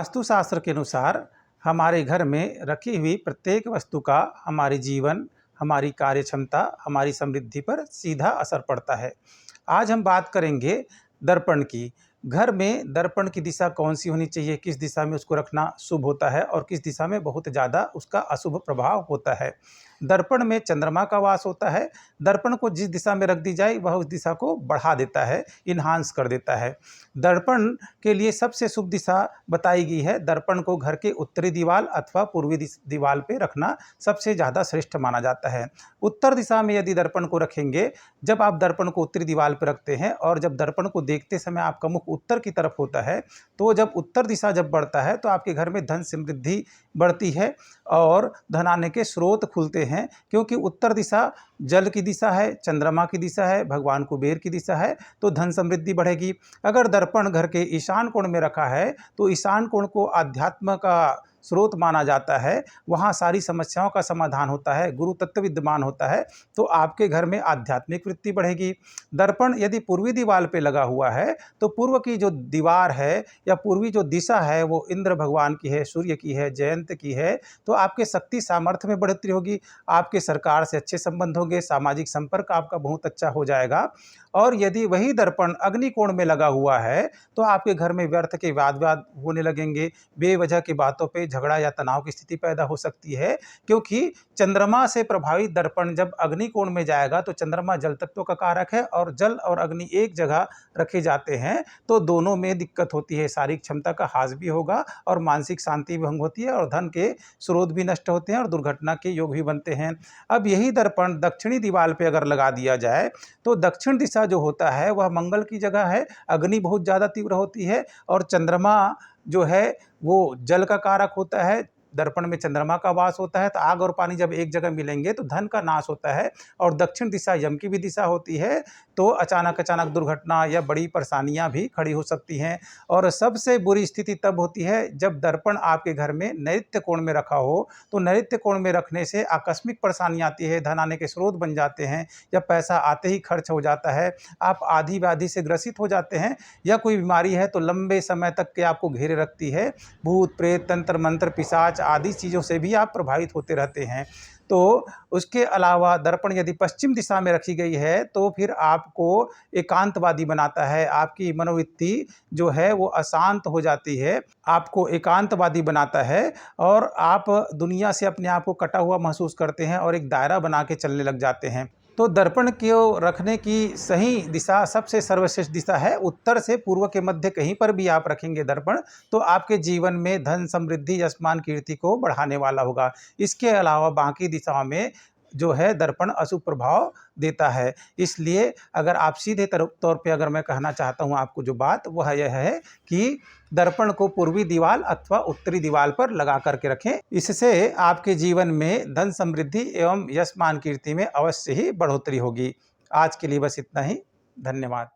वास्तुशास्त्र के अनुसार हमारे घर में रखी हुई प्रत्येक वस्तु का हमारे जीवन, हमारी कार्यक्षमता, हमारी समृद्धि पर सीधा असर पड़ता है। आज हम बात करेंगे दर्पण की। घर में दर्पण की दिशा कौन सी होनी चाहिए, किस दिशा में उसको रखना शुभ होता है और किस दिशा में बहुत ज़्यादा उसका अशुभ प्रभाव होता है। दर्पण में चंद्रमा का वास होता है। दर्पण को जिस दिशा में रख दी जाए वह उस दिशा को बढ़ा देता है, इन्हांस कर देता है। दर्पण के लिए सबसे शुभ दिशा बताई गई है। दर्पण को घर के उत्तरी दीवार अथवा पूर्वी दीवार पे रखना सबसे ज़्यादा श्रेष्ठ माना जाता है। उत्तर दिशा में यदि दर्पण को रखेंगे, जब आप दर्पण को उत्तरी दीवार पर रखते हैं और जब दर्पण को देखते समय आपका मुख उत्तर की तरफ होता है, तो जब उत्तर दिशा जब बढ़ता है तो आपके घर में धन समृद्धि बढ़ती है और धन आने के स्रोत खुलते हैं, क्योंकि उत्तर दिशा जल की दिशा है, चंद्रमा की दिशा है, भगवान कुबेर की दिशा है, तो धन समृद्धि बढ़ेगी। अगर दर्पण घर के ईशान कोण में रखा है तो ईशान कोण को अध्यात्म का स्रोत माना जाता है, वहाँ सारी समस्याओं का समाधान होता है, गुरु तत्व विद्यमान होता है, तो आपके घर में आध्यात्मिक वृत्ति बढ़ेगी। दर्पण यदि पूर्वी दीवार पे लगा हुआ है तो पूर्व की जो दीवार है या पूर्वी जो दिशा है वो इंद्र भगवान की है, सूर्य की है, जयंत की है, तो आपके शक्ति सामर्थ्य में बढ़ोतरी होगी, आपके सरकार से अच्छे संबंध होंगे, सामाजिक संपर्क आपका बहुत अच्छा हो जाएगा। और यदि वही दर्पण अग्नि कोण में लगा हुआ है तो आपके घर में व्यर्थ के वाद विवाद होने लगेंगे, बेवजह की बातों पे झगड़ा या तनाव की स्थिति पैदा हो सकती है, क्योंकि चंद्रमा से प्रभावित दर्पण जब अग्नि कोण में जाएगा तो चंद्रमा जल तत्व का कारक है और जल और अग्नि एक जगह रखे जाते हैं तो दोनों में दिक्कत होती है, शारीरिक क्षमता का ह्रास भी होगा और मानसिक शांति भंग होती है और धन के स्रोत भी नष्ट होते हैं और दुर्घटना के योग भी बनते हैं। अब यही दर्पण दक्षिणी दीवार पे अगर लगा दिया जाए तो दक्षिण दिशा जो होता है वह मंगल की जगह है, अग्नि बहुत ज़्यादा तीव्र होती है और चंद्रमा जो है वो जल का कारक होता है। दर्पण में चंद्रमा का वास होता है तो आग और पानी जब एक जगह मिलेंगे तो धन का नाश होता है और दक्षिण दिशा यम की भी दिशा होती है, तो अचानक दुर्घटना या बड़ी परेशानियां भी खड़ी हो सकती हैं। और सबसे बुरी स्थिति तब होती है जब दर्पण आपके घर में नैऋत्य कोण में रखा हो, तो नैऋत्य कोण में रखने से आकस्मिक परेशानी आती है, धन आने के स्रोत बन जाते हैं या पैसा आते ही खर्च हो जाता है, आप आधी व्याधि से ग्रसित हो जाते हैं या कोई बीमारी है तो लंबे समय तक के आपको घेरे रखती है। भूत प्रेत तंत्र मंत्र पिशाच आदि चीज़ों से भी आप प्रभावित होते रहते हैं। तो उसके अलावा दर्पण यदि पश्चिम दिशा में रखी गई है तो फिर आपको एकांतवादी बनाता है, आपकी मनोवृत्ति जो है वो अशांत हो जाती है, आपको एकांतवादी बनाता है और आप दुनिया से अपने आप को कटा हुआ महसूस करते हैं और एक दायरा बना के चलने लग जाते हैं। तो दर्पण को रखने की सही दिशा सबसे सर्वश्रेष्ठ दिशा है उत्तर से पूर्व के मध्य, कहीं पर भी आप रखेंगे दर्पण तो आपके जीवन में धन समृद्धि यशमान कीर्ति को बढ़ाने वाला होगा। इसके अलावा बाकी दिशाओं में जो है दर्पण अशुभ प्रभाव देता है। इसलिए अगर आप सीधे तौर पे अगर मैं कहना चाहता हूँ आपको जो बात वह यह है कि दर्पण को पूर्वी दीवार अथवा उत्तरी दीवार पर लगा करके रखें, इससे आपके जीवन में धन समृद्धि एवं यशमान कीर्ति में अवश्य ही बढ़ोतरी होगी। आज के लिए बस इतना ही। धन्यवाद।